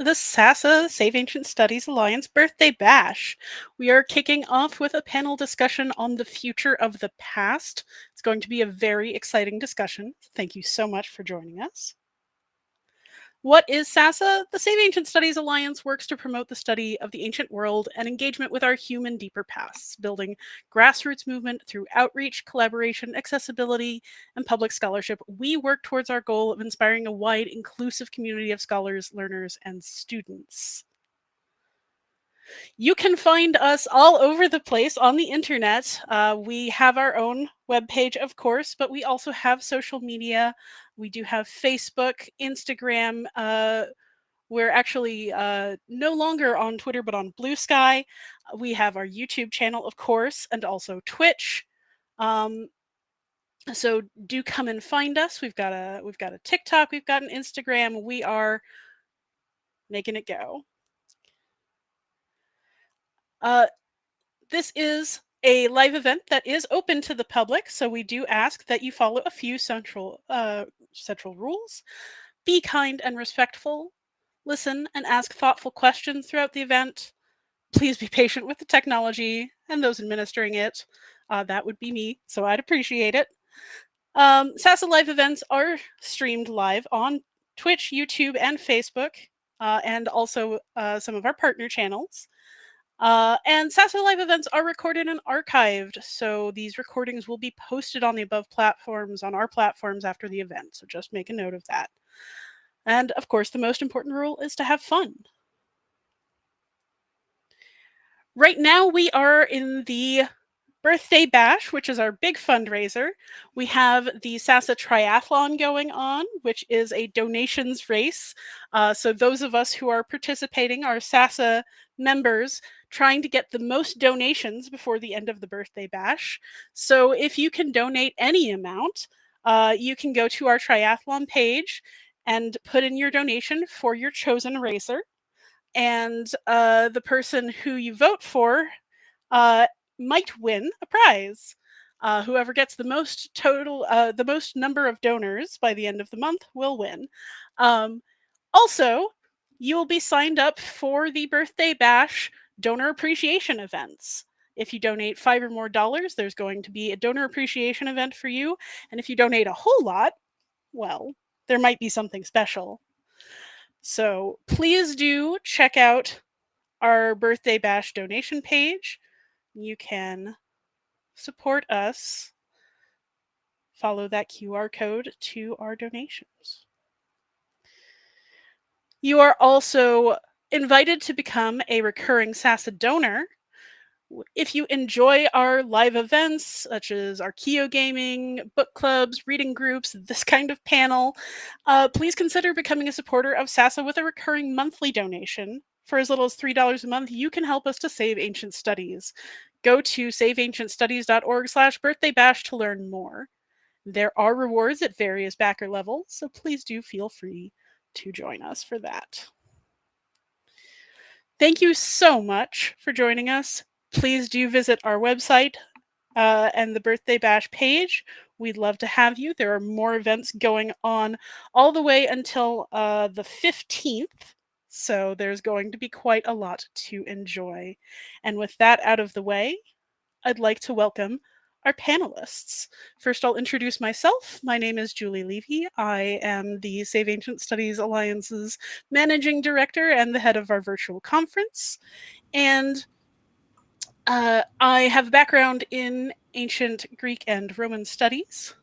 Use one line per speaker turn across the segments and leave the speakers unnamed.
the SASA Save Ancient Studies Alliance Birthday Bash. We are kicking off with a panel discussion on the future of the past. It's going to be a very exciting discussion. Thank you so much for joining us. What is SASA? The Save Ancient Studies Alliance works to promote the study of the ancient world and engagement with our human deeper pasts, building grassroots movement through outreach, collaboration, accessibility, and public scholarship. We work towards our goal of inspiring a wide, inclusive community of scholars, learners, and students. You can find us all over the place on the internet. We have our own webpage, of course, but we also have social media. We do have Facebook, Instagram. We're actually no longer on Twitter, but on Blue Sky. We have our YouTube channel, of course, and also Twitch. So do come and find us. We've got a TikTok. We've got an Instagram. We are making it go. This is a live event that is open to the public, so we do ask that you follow a few central rules. Be kind and respectful. Listen and ask thoughtful questions throughout the event. Please be patient with the technology and those administering it. That would be me, so I'd appreciate it. SASA live events are streamed live on Twitch, YouTube, and Facebook, and also some of our partner channels. And SASA live events are recorded and archived, so these recordings will be posted on the above platforms, on our platforms after the event, so just make a note of that. And of course, the most important rule is to have fun. Right now, we are in the Birthday Bash, which is our big fundraiser. We have the SASA Triathlon going on, which is a donations race. So those of us who are participating are SASA members trying to get the most donations before the end of the Birthday Bash. So if you can donate any amount, you can go to our triathlon page and put in your donation for your chosen racer. And the person who you vote for might win a prize. Whoever gets the most the most number of donors by the end of the month will win. Also, you will be signed up for the Birthday Bash donor appreciation events. If you donate $5 or more, there's going to be a donor appreciation event for you. And if you donate a whole lot, well, there might be something special. So please do check out our Birthday Bash donation page. You can support us. Follow that QR code to our donations. You are also invited to become a recurring SASA donor. If you enjoy our live events, such as our Kio gaming, book clubs, reading groups, this kind of panel, please consider becoming a supporter of SASA with a recurring monthly donation. For as little as $3 a month, you can help us to save ancient studies. Go to saveancientstudies.org/birthdaybash to learn more. There are rewards at various backer levels, so please do feel free to join us for that. Thank you so much for joining us. Please do visit our website and the Birthday Bash page. We'd love to have you. There are more events going on all the way until the 15th. So there's going to be quite a lot to enjoy. And with that out of the way, I'd like to welcome our panelists. First, I'll introduce myself. My name is Julie Levy. I am the Save Ancient Studies Alliance's Managing Director and the head of our virtual conference. And I have a background in ancient Greek and Roman studies.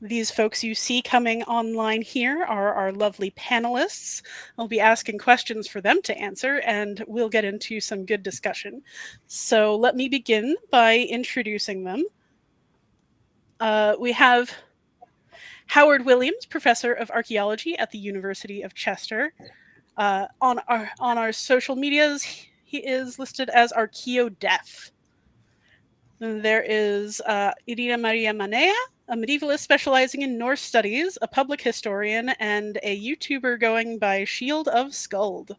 These folks you see coming online here are our lovely panelists. I'll be asking questions for them to answer, and we'll get into some good discussion. So let me begin by introducing them. We have Howard Williams, Professor of Archaeology at the University of Chester. On our social medias, he is listed as ArchaeoDef. There is Irina Maria Manea, a medievalist specializing in Norse studies, a public historian, and a YouTuber going by Shield of Skuld.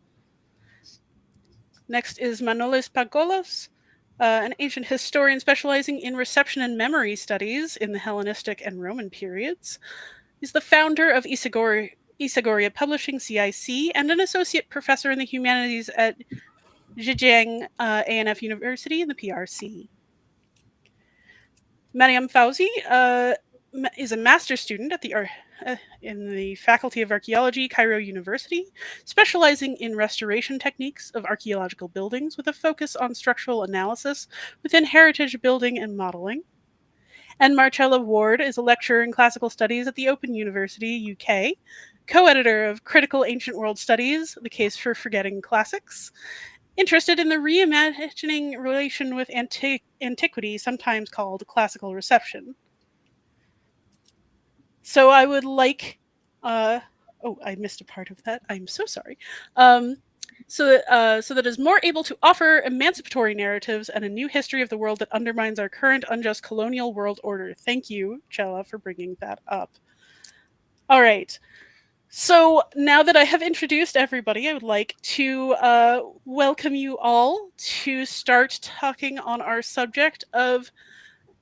Next is Manolis Pangolos, an ancient historian specializing in reception and memory studies in the Hellenistic and Roman periods. He's the founder of Isagori Isagoria Publishing, CIC, and an associate professor in the humanities at Zhejiang ANF University in the PRC. Mariam Fauzi is a master's student at in the Faculty of Archaeology, Cairo University, specializing in restoration techniques of archaeological buildings with a focus on structural analysis within heritage building and modeling. And Marcella Ward is a lecturer in classical studies at the Open University, UK, co-editor of Critical Ancient World Studies, The Case for Forgetting Classics, interested in the reimagining relation with antiquity, sometimes called classical reception. So I would like, oh, I missed a part of that. I'm so sorry. So that is more able to offer emancipatory narratives and a new history of the world that undermines our current unjust colonial world order. Thank you, Chella, for bringing that up. All right. So now that I have introduced everybody, I would like to welcome you all to start talking on our subject of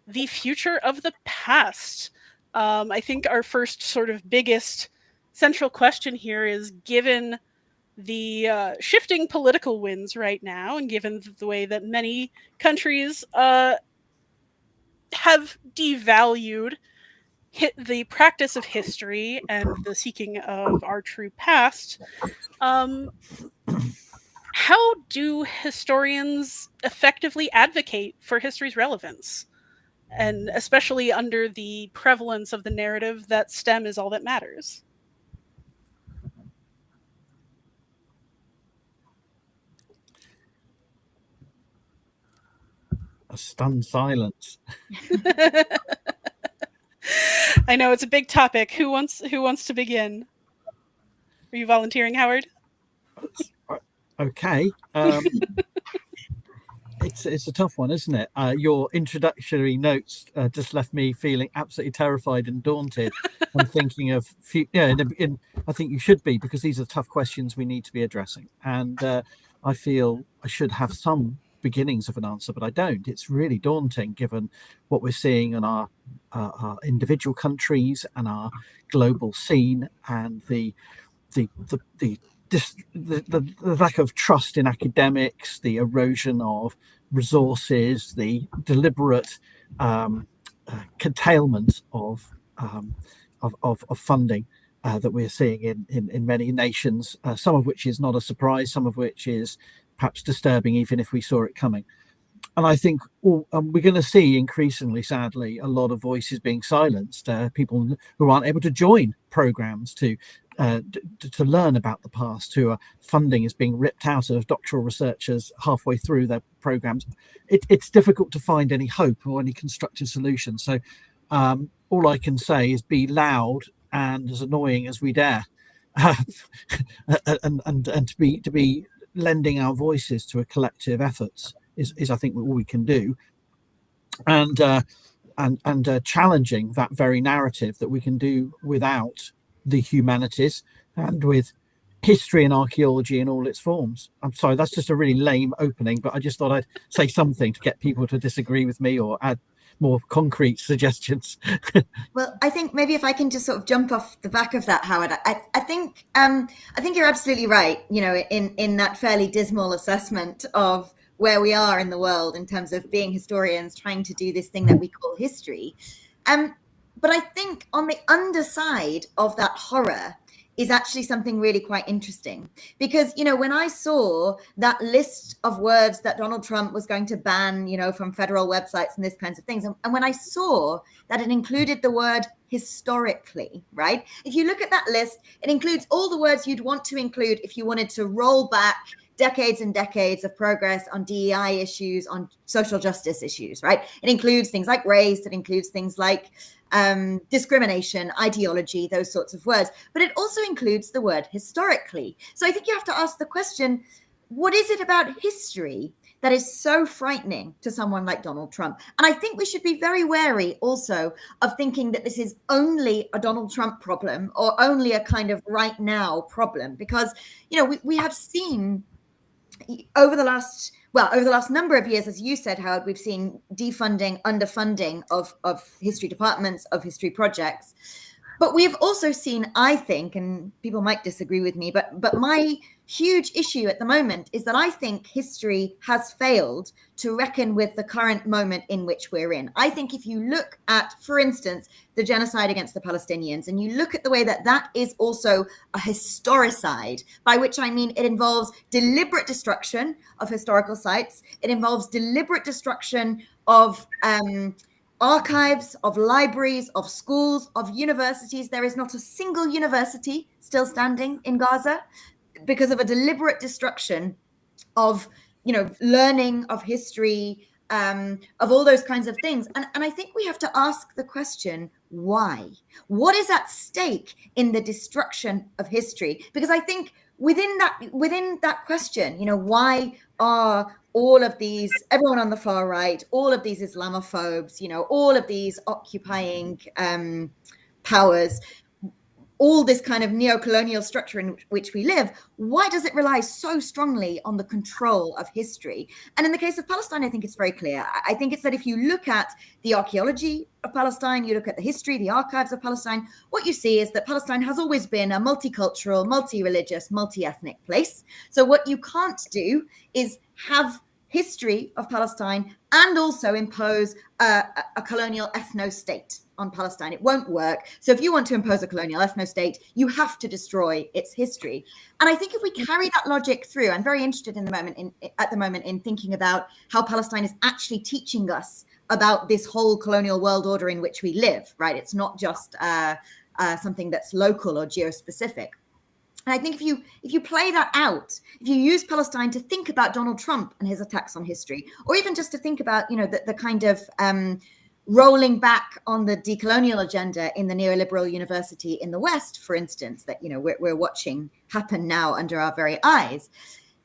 the future of the past. I think our first sort of biggest central question here is, given the shifting political winds right now, and given the way that many countries have devalued the practice of history and the seeking of our true past, how do historians effectively advocate for history's relevance? And especially under the prevalence of the narrative that STEM is all that matters.
A stunned silence.
I know it's a big topic. Who wants to begin? Are you volunteering, Howard?
Okay. It's a tough one, isn't it? Your introductory notes just left me feeling absolutely terrified and daunted. I'm thinking of, I think you should be, because these are tough questions we need to be addressing. And I feel I should have some beginnings of an answer, but I don't. It's really daunting given what we're seeing in our individual countries and our global scene, and the lack of trust in academics, the erosion of resources, the deliberate curtailment of funding that we're seeing in many nations, some of which is not a surprise, some of which is perhaps disturbing, even if we saw it coming. And I think we're going to see increasingly, sadly, a lot of voices being silenced, people who aren't able to join programs to learn about the past, who are funding is being ripped out of doctoral researchers halfway through their programs. It's difficult to find any hope or any constructive solution. So all I can say is be loud and as annoying as we dare, and to be lending our voices to a collective efforts is I think all we can do, and challenging that very narrative that we can do without the humanities and with history and archaeology in all its forms. I'm sorry, that's just a really lame opening, but I just thought I'd say something to get people to disagree with me or add more concrete suggestions.
Well, I think maybe if I can just sort of jump off the back of that, Howard, I think you're absolutely right, in that fairly dismal assessment of where we are in the world in terms of being historians trying to do this thing that we call history. But I think on the underside of that horror is actually something really quite interesting. Because, when I saw that list of words that Donald Trump was going to ban, from federal websites and this kinds of things, and when I saw that it included the word historically, right? If you look at that list, it includes all the words you'd want to include if you wanted to roll back decades and decades of progress on DEI issues, on social justice issues, right? It includes things like race, it includes things like discrimination, ideology, those sorts of words. But it also includes the word historically. So I think you have to ask the question, what is it about history that is so frightening to someone like Donald Trump? And I think we should be very wary also of thinking that this is only a Donald Trump problem or only a kind of right now problem, because, we have seen over the last number of years, as you said, Howard, we've seen defunding, underfunding of history departments, of history projects. But we've also seen, I think, and people might disagree with me, but my huge issue at the moment is that I think history has failed to reckon with the current moment in which we're in. I think if you look at, for instance, the genocide against the Palestinians, and you look at the way that that is also a historicide, by which I mean it involves deliberate destruction of historical sites, it involves deliberate destruction of archives, of libraries, of schools, of universities. There is not a single university still standing in Gaza because of a deliberate destruction of, learning, of history, of all those kinds of things. And I think we have to ask the question, why? What is at stake in the destruction of history? Because I think within that question, why are all of these, everyone on the far right, all of these Islamophobes, all of these occupying powers, all this kind of neo-colonial structure in which we live, why does it rely so strongly on the control of history? And in the case of Palestine, I think it's very clear. I think it's that if you look at the archaeology of Palestine, you look at the history, the archives of Palestine, what you see is that Palestine has always been a multicultural, multi-religious, multi-ethnic place. So what you can't do is have history of Palestine and also impose a colonial ethno-state on Palestine. It won't work. So if you want to impose a colonial ethno-state, you have to destroy its history. And I think if we carry that logic through, I'm very interested at the moment in thinking about how Palestine is actually teaching us about this whole colonial world order in which we live, right? It's not just something that's local or geospecific. And I think if you play that out, if you use Palestine to think about Donald Trump and his attacks on history, or even just to think about, the kind of rolling back on the decolonial agenda in the neoliberal university in the West, for instance, that, we're watching happen now under our very eyes.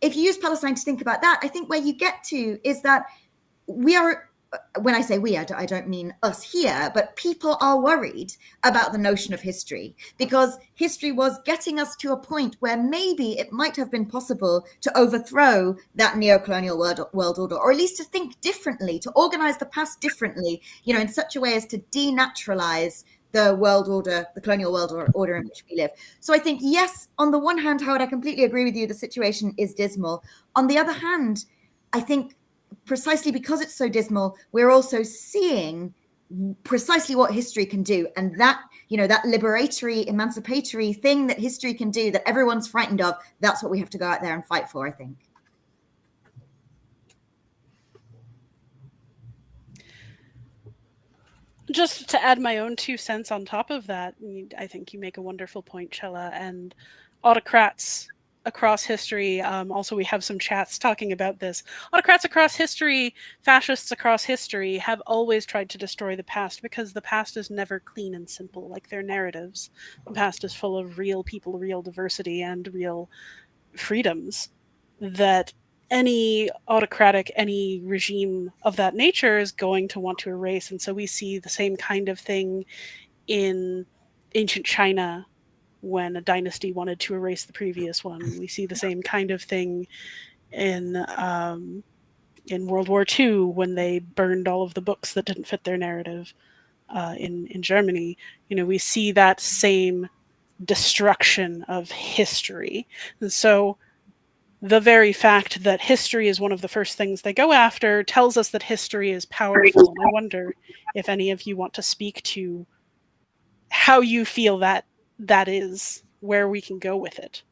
If you use Palestine to think about that, I think where you get to is that we are, when I say we, I don't mean us here, but people are worried about the notion of history, because history was getting us to a point where maybe it might have been possible to overthrow that neo-colonial world order, or at least to think differently, to organize the past differently, in such a way as to denaturalize the world order, the colonial world order in which we live. So I think, yes, on the one hand, Howard, I completely agree with you, the situation is dismal. On the other hand, I think precisely because it's so dismal, we're also seeing precisely what history can do. And that, that liberatory, emancipatory thing that history can do that everyone's frightened of, that's what we have to go out there and fight for, I think.
Just to add my own 2 cents on top of that, I think you make a wonderful point, Chella, and autocrats across history. Also, we have some chats talking about this. Autocrats across history, fascists across history have always tried to destroy the past, because the past is never clean and simple like their narratives. The past is full of real people, real diversity, and real freedoms that any autocratic, any regime of that nature is going to want to erase. And so we see the same kind of thing in ancient China, when a dynasty wanted to erase the previous one. We see the same kind of thing in World War II, when they burned all of the books that didn't fit their narrative in Germany. We see that same destruction of history. And so the very fact that history is one of the first things they go after tells us that history is powerful. And I wonder if any of you want to speak to how you feel that is, where we can go with it.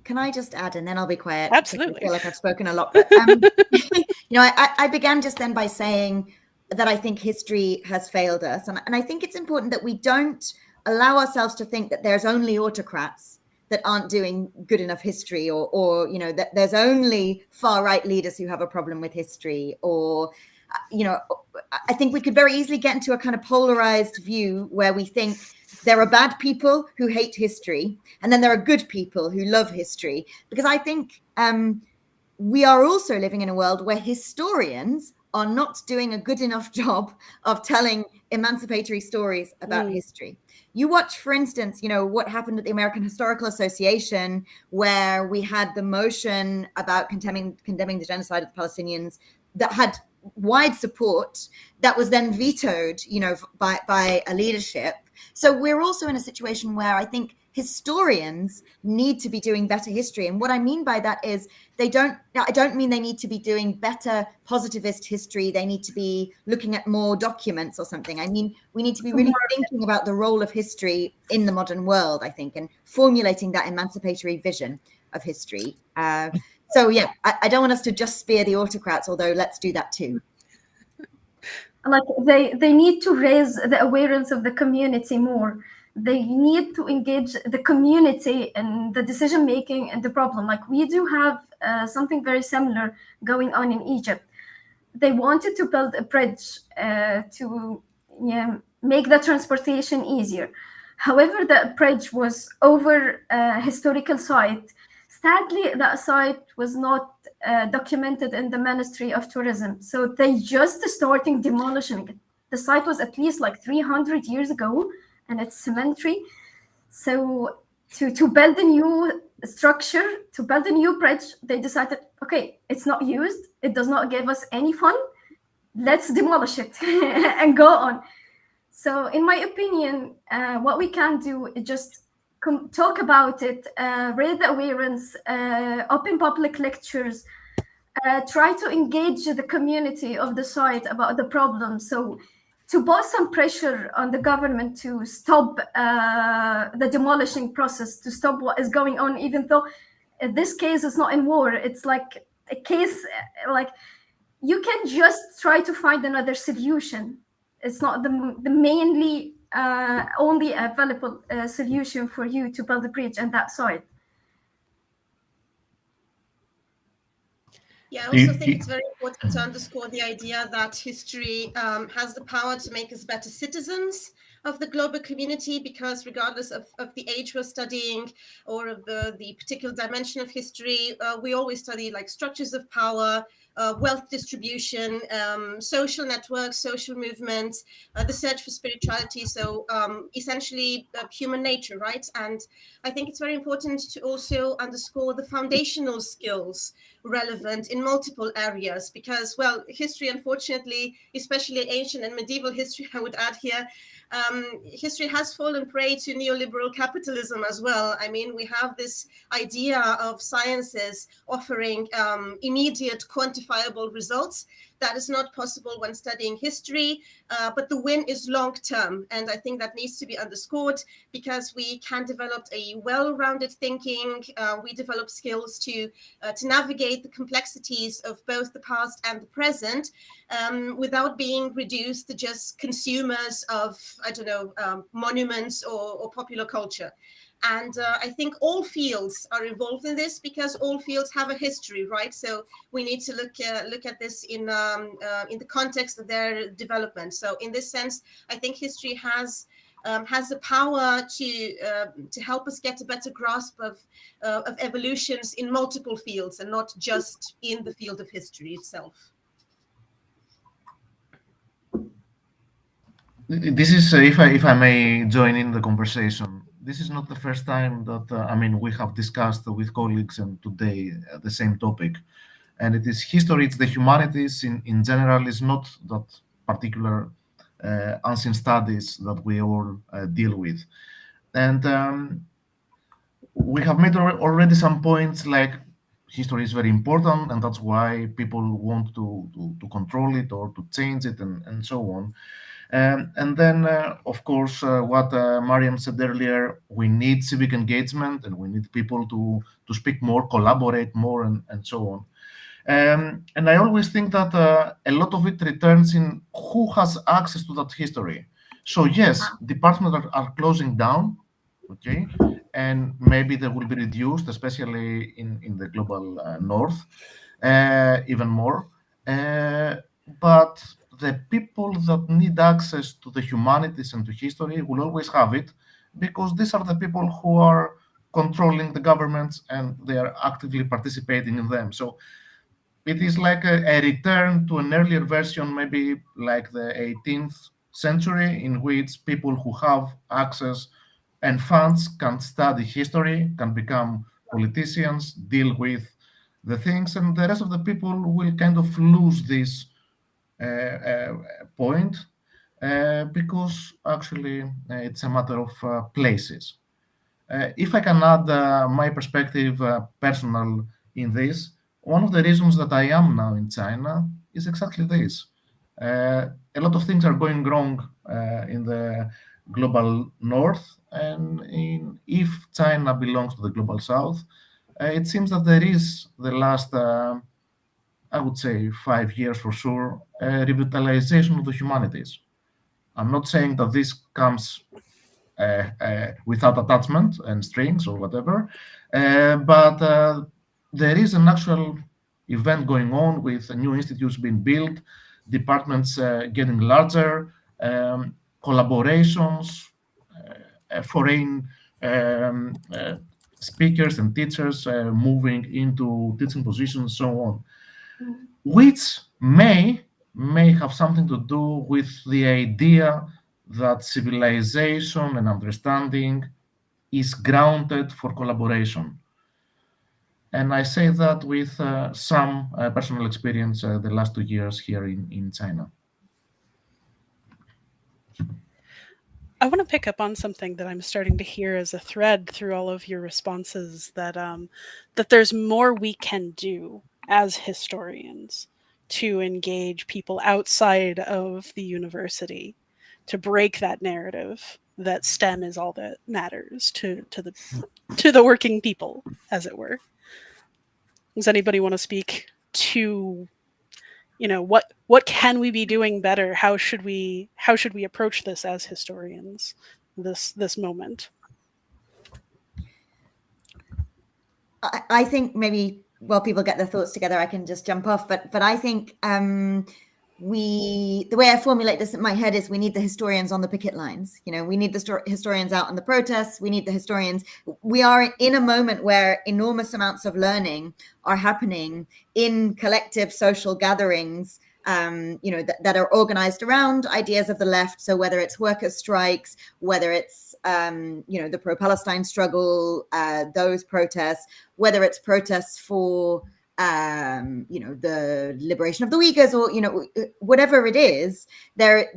Can I just add, and then I'll be quiet?
Absolutely.
I feel like I've spoken a lot. But, I began just then by saying that I think history has failed us. And I think it's important that we don't allow ourselves to think that there's only autocrats that aren't doing good enough history, or that there's only far-right leaders who have a problem with history, or I think we could very easily get into a kind of polarized view where we think there are bad people who hate history, and then there are good people who love history. Because I think we are also living in a world where historians are not doing a good enough job of telling emancipatory stories about history. You watch, for instance, what happened at the American Historical Association, where we had the motion about condemning the genocide of the Palestinians that had wide support that was then vetoed, by a leadership. So we're also in a situation where I think historians need to be doing better history. And what I mean by that is I don't mean they need to be doing better positivist history. They need to be looking at more documents or something. I mean, we need to be really thinking about the role of history in the modern world, I think, and formulating that emancipatory vision of history. So yeah, I don't want us to just spear the autocrats, although let's do that too.
Like they need to raise the awareness of the community more. They need to engage the community in the decision making and the problem. Like we do have something very similar going on in Egypt. They wanted to build a bridge to make the transportation easier. However, the bridge was over a historical site. Sadly, that site was not documented in the Ministry of Tourism. So they just starting demolishing it. The site was at least like 300 years ago, and it's cemetery. So to build a new structure, to build a new bridge, they decided, okay, it's not used. It does not give us any fun. Let's demolish it and go on. So in my opinion, what we can do is just talk about it, raise the awareness, open public lectures, try to engage the community of the site about the problem. So to put some pressure on the government to stop the demolishing process, to stop what is going on, even though this case is not in war. It's like a case, like you can just try to find another solution. It's not the mainly only available solution for you to build a bridge on that side.
Yeah, I also think it's very important to underscore the idea that history has the power to make us better citizens of the global community, because regardless of the age we're studying or of the particular dimension of history, we always study like structures of power, wealth distribution, social networks, social movements, the search for spirituality. So essentially human nature, right? And I think it's very important to also underscore the foundational skills relevant in multiple areas, because, well, history, unfortunately, especially ancient and medieval history, I would add here, history has fallen prey to neoliberal capitalism as well. I mean, we have this idea of sciences offering immediate quantifiable results. That is not possible when studying history, but the win is long-term. And I think that needs to be underscored, because we can develop a well-rounded thinking. We develop skills to navigate the complexities of both the past and the present without being reduced to just consumers of, I don't know, monuments or popular culture. And I think all fields are involved in this, because all fields have a history, right? So we need to look at this in the context of their development. So in this sense, I think history has the power to help us get a better grasp of evolutions in multiple fields, and not just in the field of history itself.
This is, if I may join in the conversation, this is not the first time that we have discussed with colleagues and today the same topic, and it is history. It's the humanities in general. Is not that particular ancient studies that we all deal with, and we have made already some points like history is very important, and that's why people want to control it or to change it and so on. And then, of course, what Mariam said earlier, we need civic engagement, and we need people to speak more, collaborate more, and so on. And I always think that a lot of it returns in who has access to that history. So yes, departments are closing down, okay, and maybe they will be reduced, especially in the global north, even more. But the people that need access to the humanities and to history will always have it, because these are the people who are controlling the governments and they are actively participating in them. So it is like a return to an earlier version, maybe like the 18th century, in which people who have access and funds can study history, can become politicians, deal with the things, and the rest of the people will kind of lose this point, because actually it's a matter of places. If I can add my perspective, personal, in this, one of the reasons that I am now in China is exactly this. A lot of things are going wrong in the global north, and if China belongs to the global south, it seems that there is the last, I would say, 5 years for sure, revitalization of the humanities. I'm not saying that this comes without attachment and strings or whatever, but there is an actual event going on with new institutes being built, departments getting larger, collaborations, foreign speakers and teachers moving into teaching positions, so on, which may have something to do with the idea that civilization and understanding is grounded for collaboration. And I say that with some personal experience the last 2 years here in China.
I want to pick up on something that I'm starting to hear as a thread through all of your responses, that that there's more we can do as historians to engage people outside of the university, to break that narrative that STEM is all that matters to the working people, as it were. Does anybody want to speak to, what can we be doing better? How should we approach this as historians, this moment?
I think maybe while people get their thoughts together, I can just jump off. But I think the way I formulate this in my head is we need the historians on the picket lines. We need the historians out on the protests. We need the historians. We are in a moment where enormous amounts of learning are happening in collective social gatherings, that are organized around ideas of the left. So whether it's workers' strikes, whether it's, the pro-Palestine struggle, those protests, whether it's protests for, the liberation of the Uyghurs, or, whatever it is, there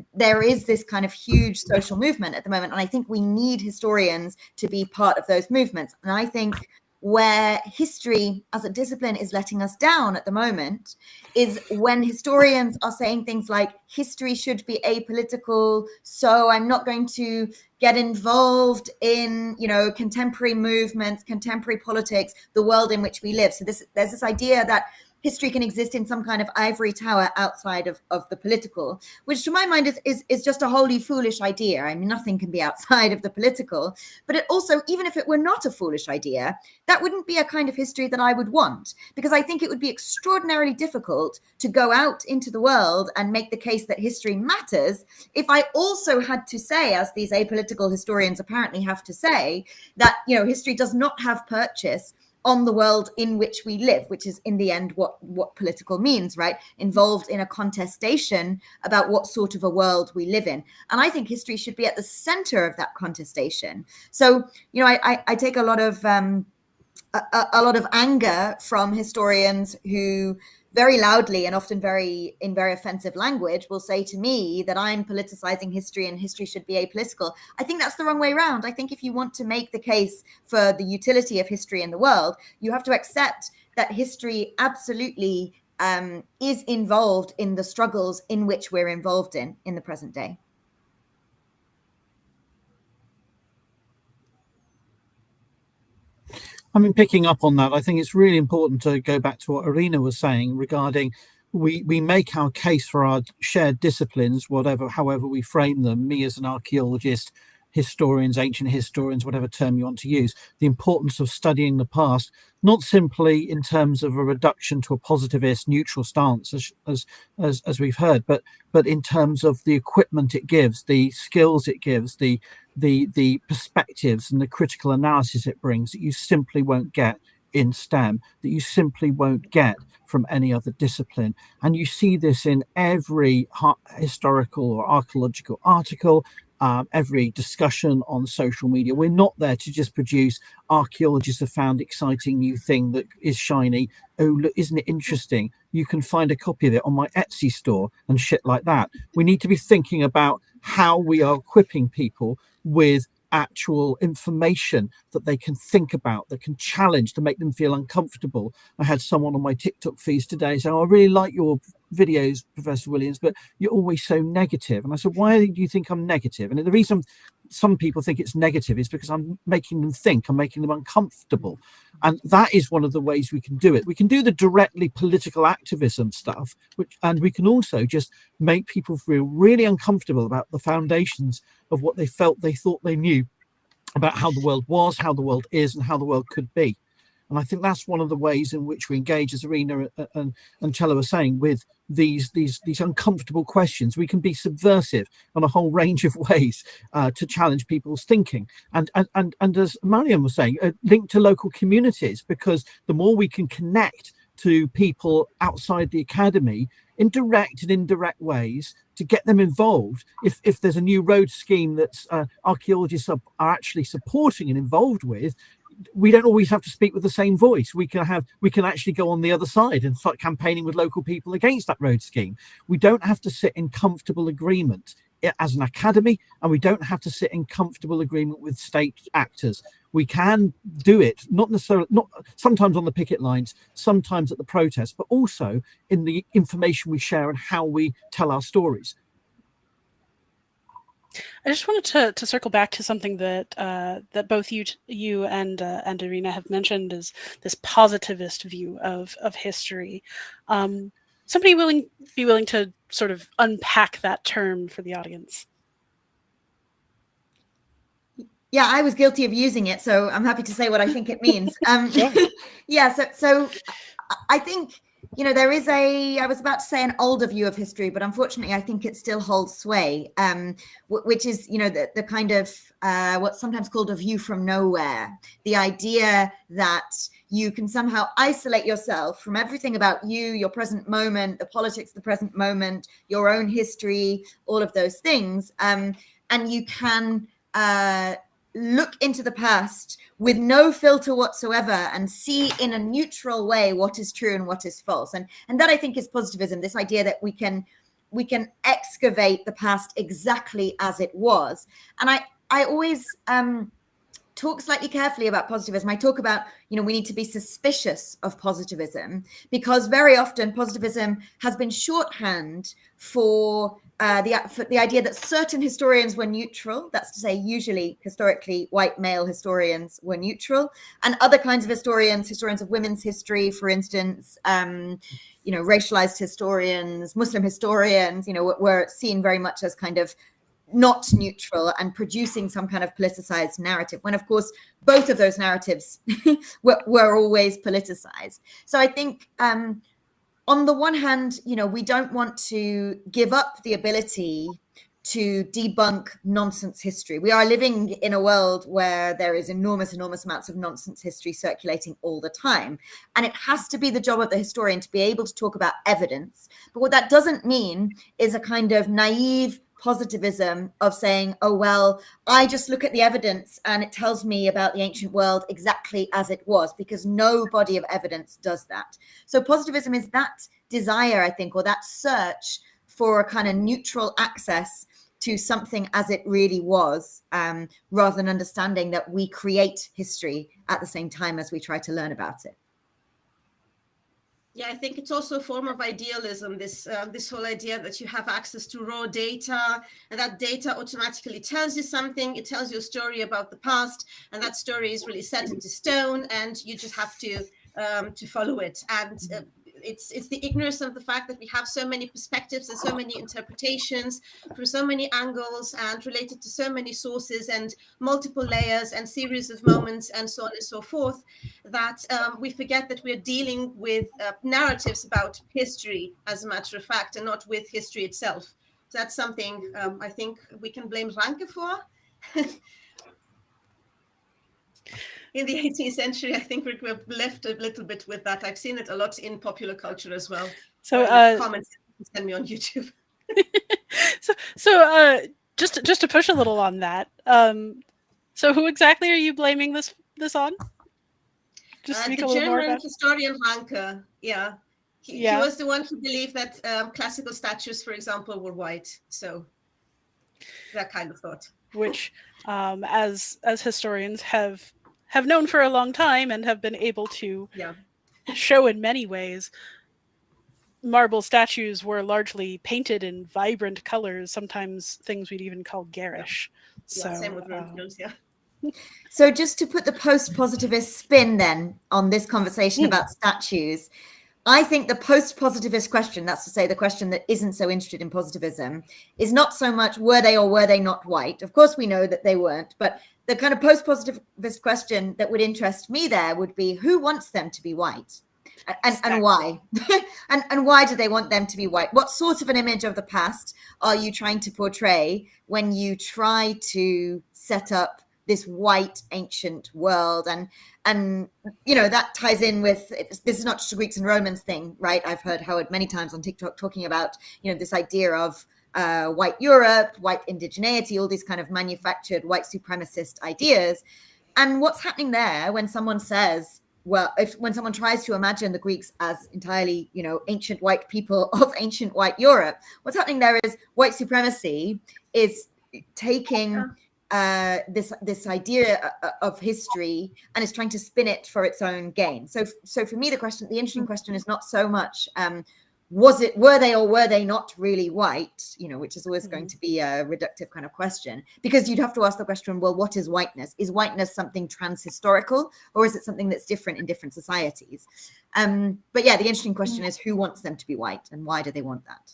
is this kind of huge social movement at the moment. And I think we need historians to be part of those movements. And I think where history as a discipline is letting us down at the moment is when historians are saying things like history should be apolitical, so I'm not going to get involved in, contemporary movements, contemporary politics, the world in which we live. So there's this idea that history can exist in some kind of ivory tower outside of the political, which to my mind is just a wholly foolish idea. I mean, nothing can be outside of the political, but it also, even if it were not a foolish idea, that wouldn't be a kind of history that I would want, because I think it would be extraordinarily difficult to go out into the world and make the case that history matters if I also had to say, as these apolitical historians apparently have to say, that, history does not have purchase on the world in which we live, which is in the end what political means, right? Involved in a contestation about what sort of a world we live in. And I think history should be at the center of that contestation. So, I take a lot of anger from historians who very loudly and often in very offensive language will say to me that I'm politicizing history and history should be apolitical. I think that's the wrong way around. I think if you want to make the case for the utility of history in the world, you have to accept that history absolutely is involved in the struggles in which we're involved in the present day.
I mean, picking up on that, I think it's really important to go back to what Irina was saying regarding we make our case for our shared disciplines, however we frame them, me as an archaeologist, historians, ancient historians, whatever term you want to use, the importance of studying the past, not simply in terms of a reduction to a positivist neutral stance as we've heard, but in terms of the equipment it gives, the skills it gives, the perspectives and the critical analysis it brings that you simply won't get in STEM, that you simply won't get from any other discipline. And you see this in every historical or archaeological article, every discussion on social media. We're not there to just produce archaeologists have found exciting new thing that is shiny. Oh, look, isn't it interesting? You can find a copy of it on my Etsy store and shit like that. We need to be thinking about how we are equipping people with actual information that they can think about, that can challenge, to make them feel uncomfortable. I had someone on my TikTok feeds today say, "Oh, I really like your videos, Professor Williams, but you're always so negative." And I said, "Why do you think I'm negative?" And the reason some people think it's negative is because I'm making them think, I'm making them uncomfortable. And that is one of the ways we can do it. We can do the directly political activism stuff, and we can also just make people feel really uncomfortable about the foundations of what they thought they knew about how the world was, how the world is, and how the world could be. And I think that's one of the ways in which we engage, as Irina and Chela were saying, with these uncomfortable questions. We can be subversive on a whole range of ways to challenge people's thinking. And as Mariam was saying, linked to local communities, because the more we can connect to people outside the academy in direct and indirect ways to get them involved. If there's a new road scheme that archaeologists are actually supporting and involved with, we don't always have to speak with the same voice. We can actually go on the other side and start campaigning with local people against that road scheme. We don't have to sit in comfortable agreement as an academy, and we don't have to sit in comfortable agreement with state actors. We can do it, not sometimes on the picket lines, sometimes at the protests, but also in the information we share and how we tell our stories.
I just wanted to circle back to something that that both you and Irina have mentioned, is this positivist view of history. Somebody be willing to sort of unpack that term for the audience?
Yeah, I was guilty of using it, so I'm happy to say what I think it means. Yeah, so I think, you know, there is I was about to say an older view of history, but unfortunately I think it still holds sway, which is, you know, the kind of what's sometimes called a view from nowhere. The idea that you can somehow isolate yourself from everything about you, your present moment, the politics of the present moment, your own history, all of those things. And you can look into the past with no filter whatsoever and see in a neutral way what is true and what is false. And that, I think, is positivism, this idea that we can excavate the past exactly as it was. And I always talk slightly carefully about positivism. I talk about, you know, we need to be suspicious of positivism, because very often positivism has been shorthand for the idea that certain historians were neutral. That's to say, usually historically white male historians were neutral, and other kinds of historians of women's history, for instance, you know, racialized historians, Muslim historians, you know, were seen very much as kind of not neutral and producing some kind of politicized narrative, when of course both of those narratives were always politicized. So I think on the one hand, you know, we don't want to give up the ability to debunk nonsense history. We are living in a world where there is enormous amounts of nonsense history circulating all the time. And it has to be the job of the historian to be able to talk about evidence. But what that doesn't mean is a kind of naive positivism of saying, oh, well, I just look at the evidence and it tells me about the ancient world exactly as it was, because no body of evidence does that. So positivism is that desire, I think, or that search for a kind of neutral access to something as it really was, rather than understanding that we create history at the same time as we try to learn about it.
Yeah, I think it's also a form of idealism, this whole idea that you have access to raw data, and that data automatically tells you something. It tells you a story about the past, and that story is really set into stone, and you just have to follow it. And it's the ignorance of the fact that we have so many perspectives and so many interpretations from so many angles and related to so many sources and multiple layers and series of moments and so on and so forth, that we forget that we're dealing with narratives about history, as a matter of fact, and not with history itself. So that's something I think we can blame Ranke for. In the 18th century, I think we're left a little bit with that. I've seen it a lot in popular culture as well. So comments, send me on YouTube.
So just to push a little on that. So who exactly are you blaming this on? Just speak
The
a little more
German
about.
historian Ranke, yeah. He
Yeah.
was the one who believed that classical statues, for example, were white. So that kind of thought.
Which, as historians have known for a long time and have been able to
Yeah.
show in many ways, marble statues were largely painted in vibrant colors, sometimes things we'd even call garish.
Yeah,
So
same with Rose, yeah.
So just to put the post-positivist spin then on this conversation about statues, I think the post-positivist question, that's to say the question that isn't so interested in positivism, is not so much were they or were they not white. Of course, we know that they weren't, but the kind of post-positivist question that would interest me there would be who wants them to be white? And why? and why do they want them to be white? What sort of an image of the past are you trying to portray when you try to set up this white ancient world? And you know, that ties in with, this is not just a Greeks and Romans thing, right? I've heard Howard many times on TikTok talking about, you know, this idea of white Europe, white indigeneity, all these kind of manufactured white supremacist ideas. And what's happening there when someone says, well, when someone tries to imagine the Greeks as entirely, you know, ancient white people of ancient white Europe, what's happening there is white supremacy is taking this idea of history and is trying to spin it for its own gain. So for me, the interesting question is not so much were they or were they not really white, you know, which is always going to be a reductive kind of question, because you'd have to ask the question, well, what is whiteness? Is whiteness something transhistorical, or is it something that's different in different societies? But yeah, the interesting question is who wants them to be white and why do they want that?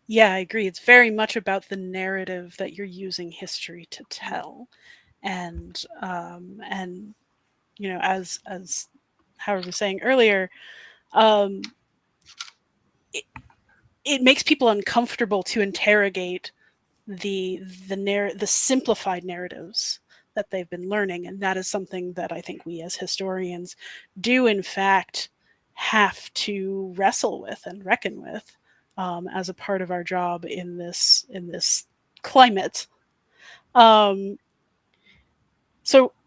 Yeah, I agree. It's very much about the narrative that you're using history to tell. And you know, as Howard was saying earlier, it makes people uncomfortable to interrogate the simplified narratives that they've been learning, and that is something that I think we as historians do in fact have to wrestle with and reckon with as a part of our job in this climate. So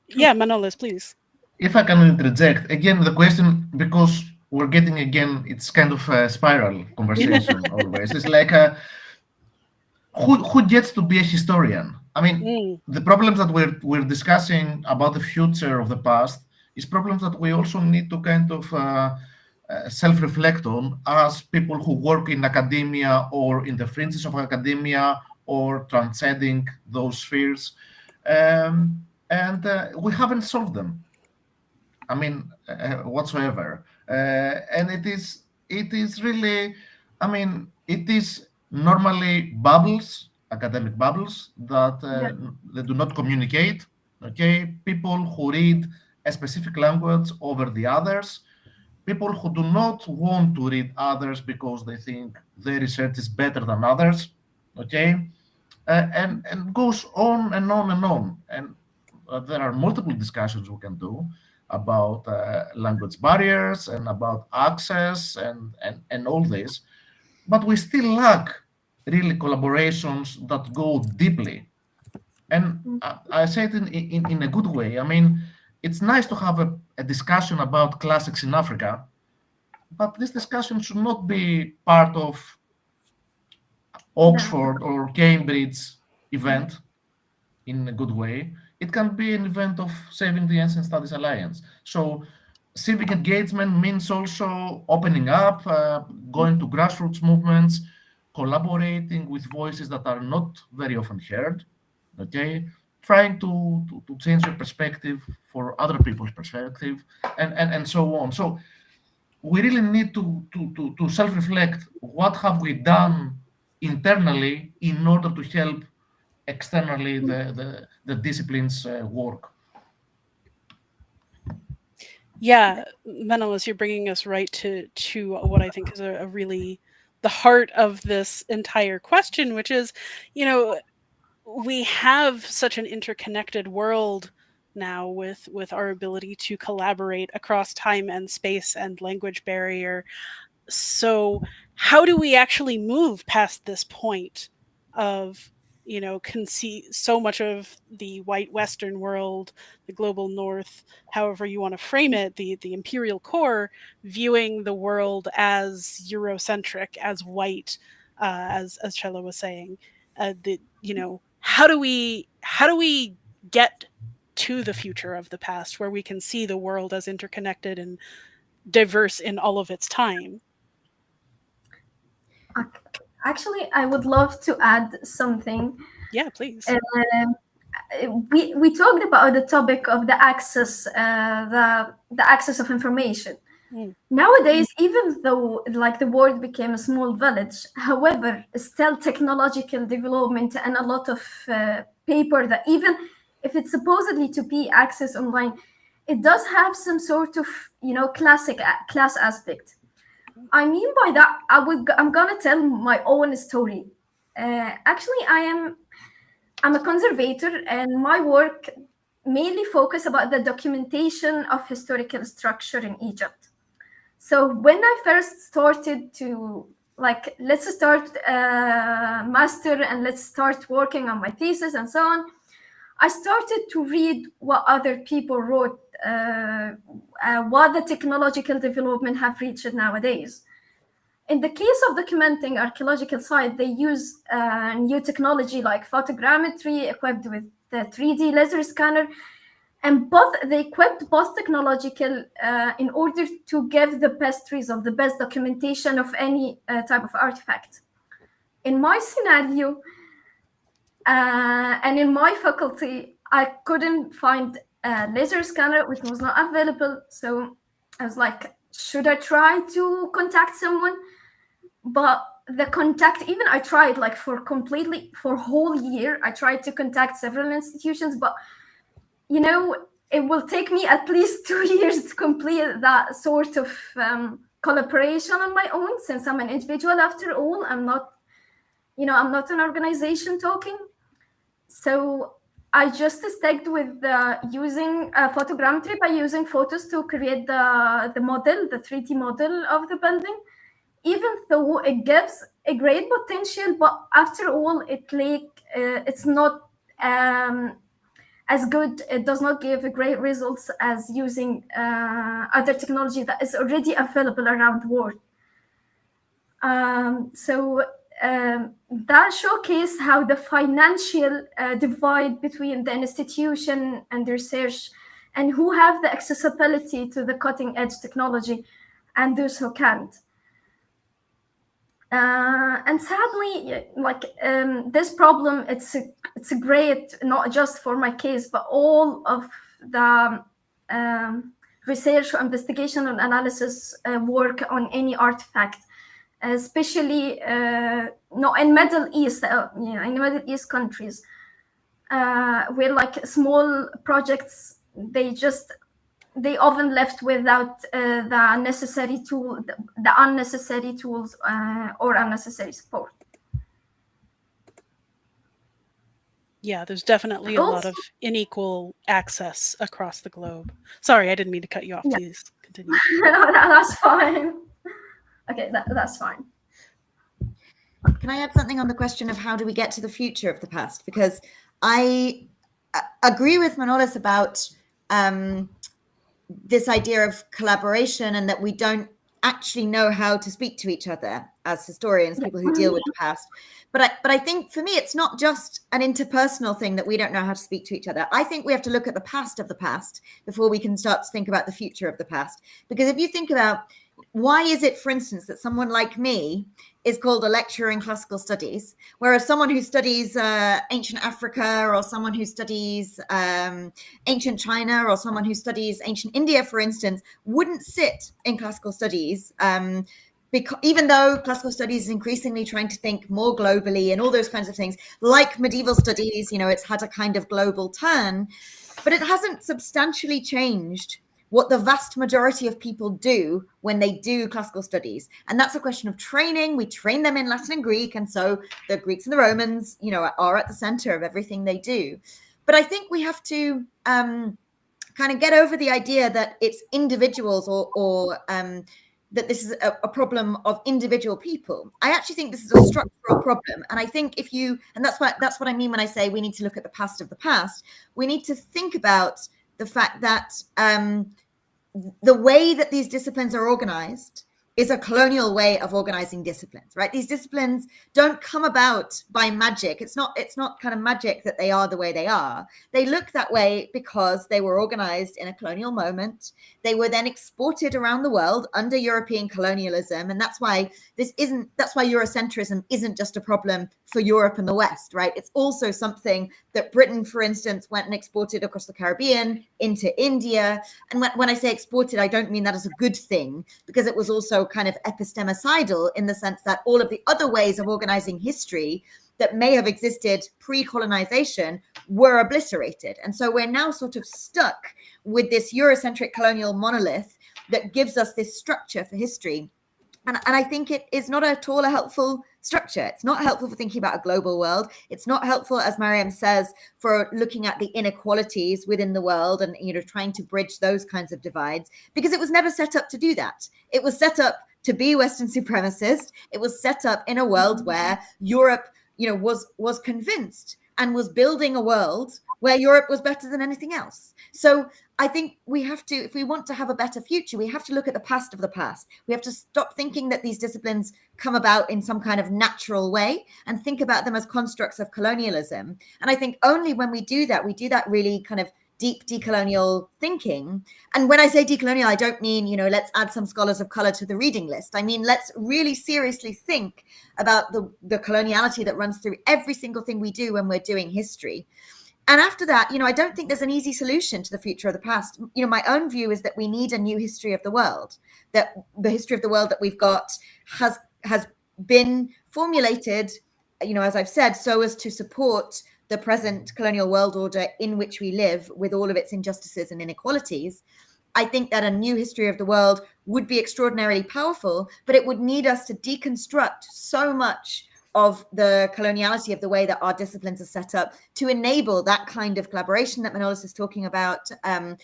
yeah, Manolis, please.
If I can interject again, the question, because we're getting again, it's kind of a spiral conversation always. It's like who gets to be a historian? I mean, the problems that we're discussing about the future of the past is problems that we also need to kind of self-reflect on as people who work in academia or in the fringes of academia or transcending those spheres, and we haven't solved them. I mean, whatsoever. And it is really, I mean, it is normally bubbles, academic bubbles that they do not communicate. Okay, people who read a specific language over the others, people who do not want to read others because they think their research is better than others. Okay, and goes on and on and on. And there are multiple discussions we can do about language barriers and about access and all this, but we still lack really collaborations that go deeply. And I say it in a good way. I mean, it's nice to have a discussion about classics in Africa, but this discussion should not be part of Oxford or Cambridge event in a good way. It can be an event of Saving the Ancient Studies Alliance. So civic engagement means also opening up, going to grassroots movements, collaborating with voices that are not very often heard, okay? Trying to change your perspective for other people's perspective, and so on. So we really need to self-reflect. What have we done internally in order to help externally the disciplines work?
Yeah, Manolis, you're bringing us right to what I think is a really the heart of this entire question, which is, you know, we have such an interconnected world now with our ability to collaborate across time and space and language barrier. So how do we actually move past this point of, can see so much of the white Western world, the global North, however you want to frame it, the imperial core, viewing the world as Eurocentric, as white, as Chela was saying. How do we get to the future of the past, where we can see the world as interconnected and diverse in all of its time?
Actually, I would love to add something.
Yeah, please.
We talked about the topic of the access, the access of information. Nowadays, even though like the world became a small village, however, still technological development and a lot of paper that even if it's supposedly to be accessed online, it does have some sort of class aspect. I mean by that, I'm gonna tell my own story. Actually, I'm a conservator, and my work mainly focus about the documentation of historical structure in Egypt. So when I first started to let's start master and let's start working on my thesis and so on, I started to read what other people wrote, what the technological development have reached nowadays. In the case of documenting archaeological sites, they use new technology like photogrammetry equipped with the 3D laser scanner, and they equipped both technological in order to give the best result, the best documentation of any type of artifact. In my scenario, and in my faculty, I couldn't find a laser scanner, which was not available. So I was like, should I try to contact someone? But the contact, even I tried for whole year, I tried to contact several institutions, but it will take me at least 2 years to complete that sort of collaboration on my own, since I'm an individual after all. I'm not an organization talking. So I just stuck with using photogrammetry by using photos to create the model, the 3D model of the building. Even though it gives a great potential, but after all, it's not as good. It does not give great results as using other technology that is already available around the world. That showcased how the financial divide between the institution and the research, and who have the accessibility to the cutting edge technology, and those who can't. And sadly, this problem, it's a great, not just for my case, but all of the research, investigation, and analysis work on any artifact, especially not in Middle East, in Middle East countries, where small projects, they often left without the necessary tool, the unnecessary tools or unnecessary support.
Yeah, there's definitely a lot of unequal access across the globe. Sorry, I didn't mean to cut you off. Yeah. Please continue.
No, that's fine. Okay, that's fine.
Can I add something on the question of how do we get to the future of the past? Because I agree with Manolis about this idea of collaboration, and that we don't actually know how to speak to each other as historians, people who deal with the past. But I think for me, it's not just an interpersonal thing that we don't know how to speak to each other. I think we have to look at the past of the past before we can start to think about the future of the past. Because if you think about, why is it, for instance, that someone like me is called a lecturer in classical studies, whereas someone who studies ancient Africa, or someone who studies ancient China, or someone who studies ancient India, for instance, wouldn't sit in classical studies, because even though classical studies is increasingly trying to think more globally and all those kinds of things, like medieval studies, it's had a kind of global turn, but it hasn't substantially changed what the vast majority of people do when they do classical studies. And that's a question of training. We train them in Latin and Greek. And so the Greeks and the Romans, are at the center of everything they do. But I think we have to kind of get over the idea that it's individuals or that this is a problem of individual people. I actually think this is a structural problem. And I think and that's what I mean when I say we need to look at the past of the past. We need to think about the fact that the way that these disciplines are organized is a colonial way of organizing disciplines, right? These disciplines don't come about by magic. It's not kind of magic that they are the way they are. They look that way because they were organized in a colonial moment. They were then exported around the world under European colonialism. And that's why Eurocentrism isn't just a problem for Europe and the West, right? It's also something that Britain, for instance, went and exported across the Caribbean into India. And when I say exported, I don't mean that as a good thing, because it was also kind of epistemicidal in the sense that all of the other ways of organizing history that may have existed pre-colonization were obliterated. And so we're now sort of stuck with this Eurocentric colonial monolith that gives us this structure for history. And I think it is not at all a helpful structure. It's not helpful for thinking about a global world. It's not helpful, as Mariam says, for looking at the inequalities within the world and, trying to bridge those kinds of divides, because it was never set up to do that. It was set up to be Western supremacist. It was set up in a world where Europe, was convinced and was building a world where Europe was better than anything else. So I think we have to, if we want to have a better future, we have to look at the past of the past. We have to stop thinking that these disciplines come about in some kind of natural way and think about them as constructs of colonialism. And I think only when we do that really kind of deep decolonial thinking. And when I say decolonial, I don't mean, let's add some scholars of color to the reading list. I mean, let's really seriously think about the coloniality that runs through every single thing we do when we're doing history. And after that, I don't think there's an easy solution to the future of the past. My own view is that we need a new history of the world, that the history of the world that we've got has been formulated, as I've said, so as to support the present colonial world order in which we live with all of its injustices and inequalities. I think that a new history of the world would be extraordinarily powerful, but it would need us to deconstruct so much of the coloniality of the way that our disciplines are set up to enable that kind of collaboration that Manolis is talking about, and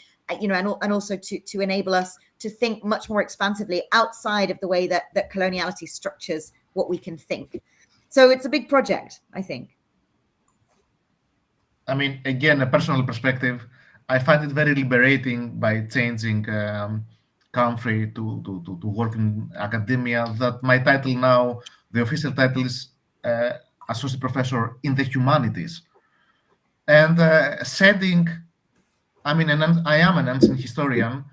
also to enable us to think much more expansively outside of the way that coloniality structures what we can think. So it's a big project, I think.
I mean, again, a personal perspective, I find it very liberating by changing country to work in academia, that my title now, the official title is Associate Professor in the Humanities. And I am an ancient historian.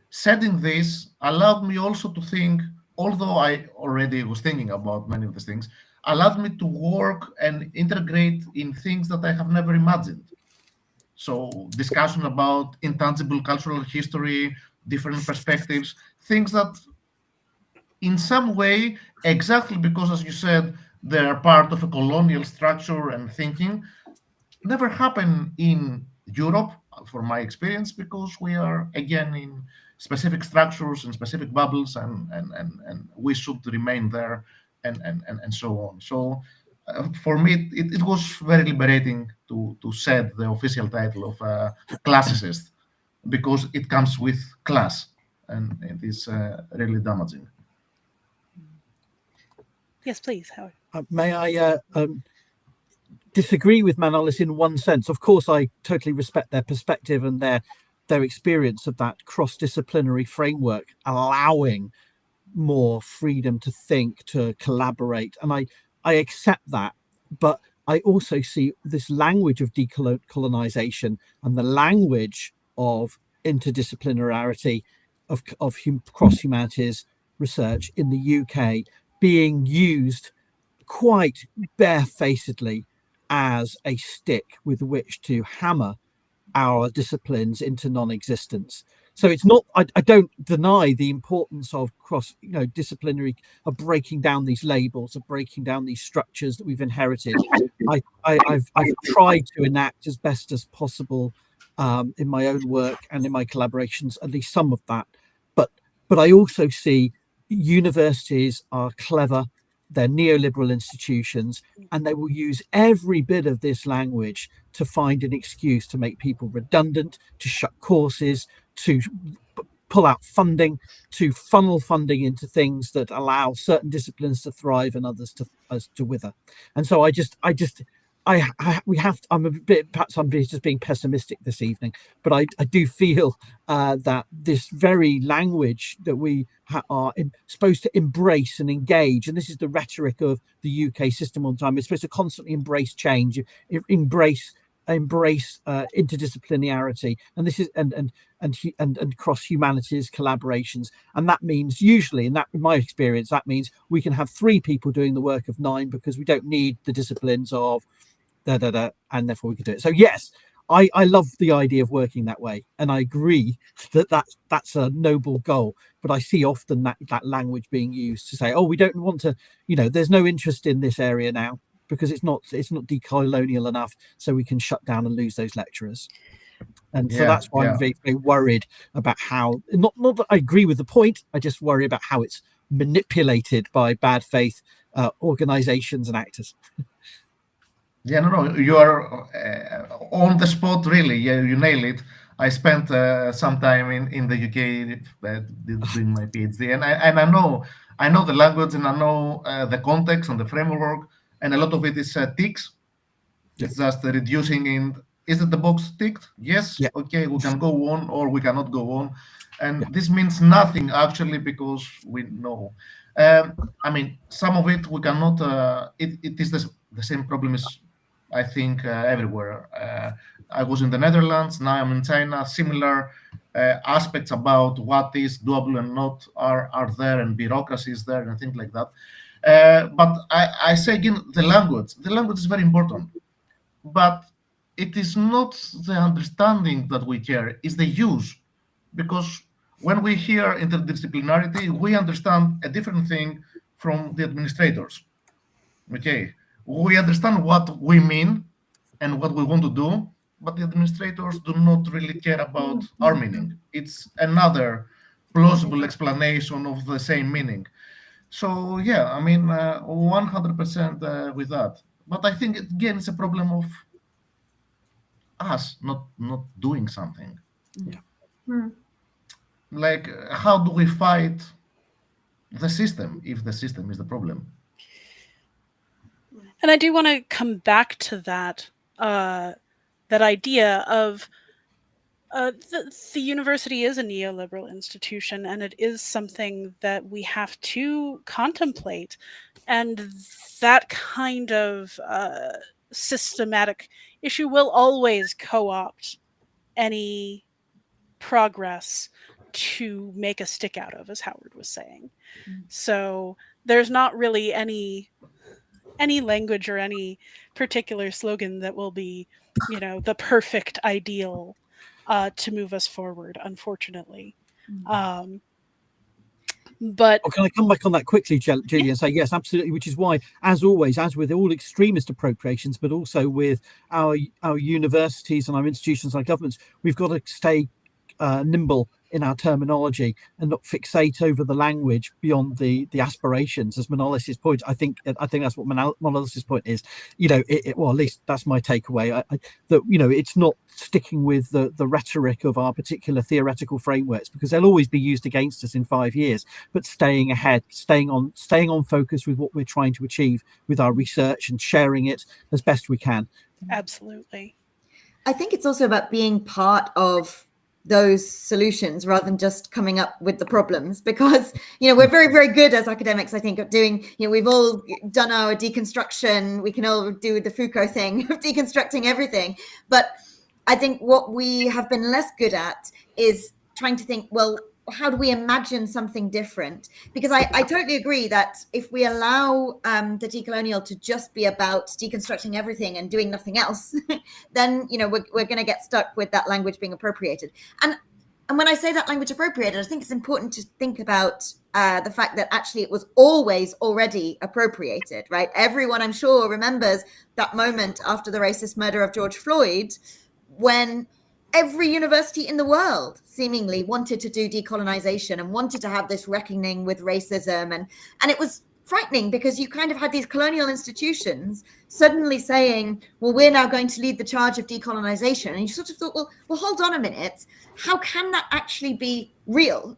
Studying this allowed me also to think, although I already was thinking about many of these things, allowed me to work and integrate in things that I have never imagined. So discussion about intangible cultural history, different perspectives, things that in some way, exactly because, as you said, they're part of a colonial structure and thinking, never happen in Europe, for my experience, because we are, again, in specific structures and specific bubbles, and we should remain there, and so on. So for me, it was very liberating to set the official title of classicist, because it comes with class, and it is really damaging.
Yes, please, Howard.
May I disagree with Manolis in one sense? Of course, I totally respect their perspective and their experience of that cross-disciplinary framework, allowing more freedom to think, to collaborate, and I accept that. But I also see this language of decolonization and the language of interdisciplinarity of cross-humanities research in the UK being used quite barefacedly as a stick with which to hammer our disciplines into non-existence. So it's not, I don't deny the importance of disciplinary, of breaking down these labels, of breaking down these structures that we've inherited. I've tried to enact as best as possible in my own work and in my collaborations, at least some of that. But I also see universities are clever. They're neoliberal institutions, and they will use every bit of this language to find an excuse to make people redundant, to shut courses, to pull out funding, to funnel funding into things that allow certain disciplines to thrive and others to wither. And so we have to, I'm a bit, perhaps I'm just being pessimistic this evening, but I do feel that this very language that we are supposed to embrace and engage, and this is the rhetoric of the UK system all the time, it's supposed to constantly embrace change, embrace interdisciplinarity, and this is and cross humanities collaborations, and that means usually, in my experience, that means we can have 3 people doing the work of 9 because we don't need the disciplines of and therefore we can do it. So yes, I love the idea of working that way, and I agree that that's a noble goal, but I see often that language being used to say, oh, we don't want to, there's no interest in this area now because it's not decolonial enough, so we can shut down and lose those lecturers. And so that's why I'm very, very worried about how, not that I agree with the point, I just worry about how it's manipulated by bad faith organizations and actors.
Yeah, no, you are on the spot, really. Yeah, you nail it. I spent some time in the UK doing my PhD, and I know the language, and I know the context and the framework, and a lot of it is ticks. It's just reducing in. Is it the box ticked? Yes. Yeah. Okay, we can go on, or we cannot go on, and this means nothing actually, because we know. I mean, some of it we cannot. It is the same problem as I think everywhere. I was in the Netherlands, now I'm in China. Similar aspects about what is doable and not are there, and bureaucracy is there, and things like that. But I say again, the language is very important, but it is not the understanding that we care, it's the use. Because when we hear interdisciplinarity, we understand a different thing from the administrators. Okay, we understand what we mean and what we want to do, but the administrators do not really care about our meaning. It's another plausible explanation of the same meaning. So yeah, I mean, 100% with that. But I think again, it's a problem of us not doing something.
Yeah.
Like, how do we fight the system if the system is the problem?
And I do want to come back to that idea of the university is a neoliberal institution, and it is something that we have to contemplate. And that kind of systematic issue will always co-opt any progress to make a stick out of, as Howard was saying. So there's not really any language or any particular slogan that will be, the perfect ideal to move us forward, unfortunately. But
can I come back on that quickly, Julie, and say yes, absolutely, which is why, as always, as with all extremist appropriations, but also with our universities and our institutions, our governments, we've got to stay nimble in our terminology and not fixate over the language beyond the aspirations. As Manolis's point, I think that's what Manolis's point is. Well, at least that's my takeaway. That it's not sticking with the rhetoric of our particular theoretical frameworks, because they'll always be used against us in 5 years. But staying ahead, staying on focus with what we're trying to achieve with our research and sharing it as best we can.
Absolutely.
I think it's also about being part of those solutions rather than just coming up with the problems, because we're very, very good as academics, I think, at doing, we've all done our deconstruction. We can all do the Foucault thing of deconstructing everything, but I think what we have been less good at is trying to think, well, how do we imagine something different? Because I totally agree that if we allow the decolonial to just be about deconstructing everything and doing nothing else, then we're going to get stuck with that language being appropriated. And when I say that language appropriated, I think it's important to think about the fact that actually it was always already appropriated, right? Everyone, I'm sure, remembers that moment after the racist murder of George Floyd, when every university in the world seemingly wanted to do decolonization and wanted to have this reckoning with racism. And it was frightening, because you kind of had these colonial institutions suddenly saying, well, we're now going to lead the charge of decolonization. And you sort of thought, well, hold on a minute. How can that actually be real?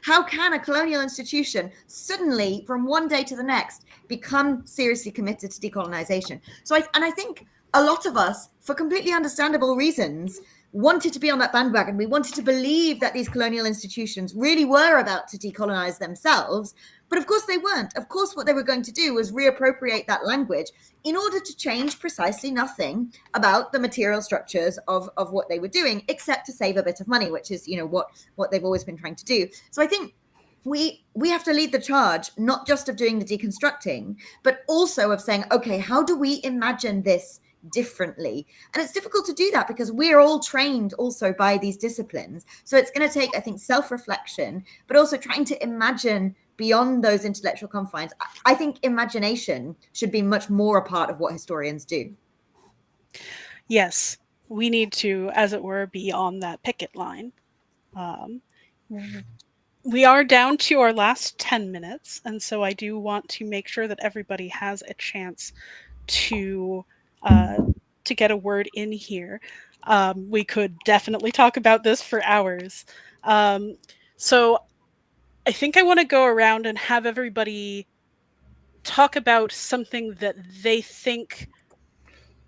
How can a colonial institution suddenly, from one day to the next, become seriously committed to decolonization? So I think a lot of us, for completely understandable reasons, wanted to be on that bandwagon. We wanted to believe that these colonial institutions really were about to decolonize themselves. But of course they weren't. Of course, what they were going to do was reappropriate that language in order to change precisely nothing about the material structures of what they were doing, except to save a bit of money, which is, what they've always been trying to do. So I think we have to lead the charge, not just of doing the deconstructing, but also of saying, okay, how do we imagine this differently? And it's difficult to do that because we're all trained also by these disciplines. So it's going to take, I think, self-reflection, but also trying to imagine beyond those intellectual confines. I think imagination should be much more a part of what historians do.
Yes, we need to, as it were, be on that picket line. We are down to our last 10 minutes, and so I do want to make sure that everybody has a chance to get a word in here. We could definitely talk about this for hours. So I think I want to go around and have everybody talk about something that they think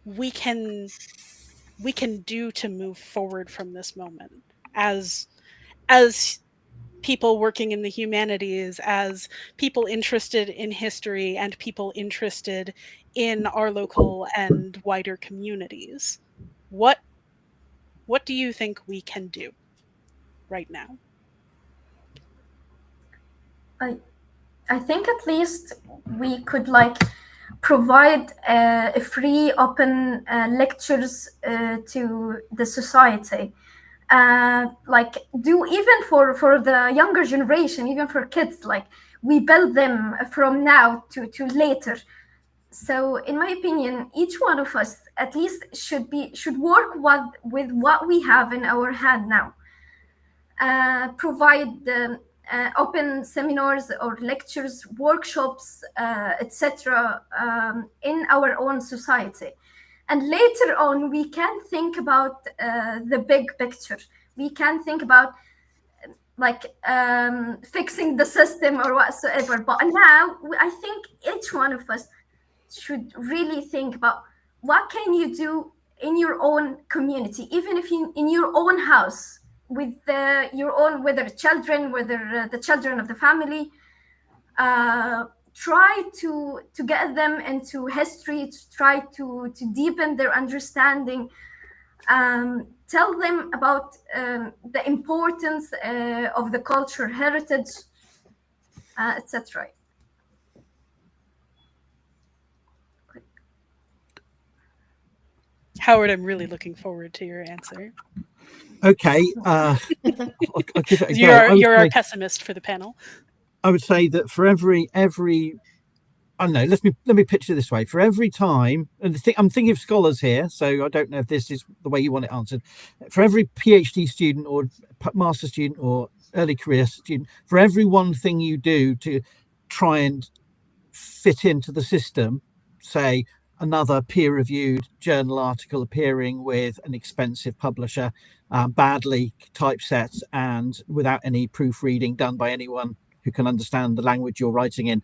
we can do to move forward from this moment as people working in the humanities, as people interested in history, and people interested in our local and wider communities. What do you think we can do right now?
I think at least we could provide a free open lectures to the society. Do even for the younger generation, even for kids, we build them from now to later. So in my opinion, each one of us at least should work with what we have in our hand now. Provide the open seminars or lectures, workshops, etc. In our own society. And later on, we can think about the big picture. We can think about fixing the system or whatsoever. But now, I think each one of us should really think about what can you do in your own community, even if in your own house, with your own, whether children, whether the children of the family. Try to get them into history, to try to deepen their understanding. Tell them about the importance of the cultural heritage, etc.
Howard, I'm really looking forward to your answer.
Okay. I'll give it a go.
You're our pessimist for the panel.
I would say that for every I don't know, let me picture it this way. For every time, and I'm thinking of scholars here, so I don't know if this is the way you want it answered. For every PhD student or master student or early career student, for every one thing you do to try and fit into the system, say another peer-reviewed journal article appearing with an expensive publisher, badly typeset and without any proofreading done by anyone who can understand the language you're writing in.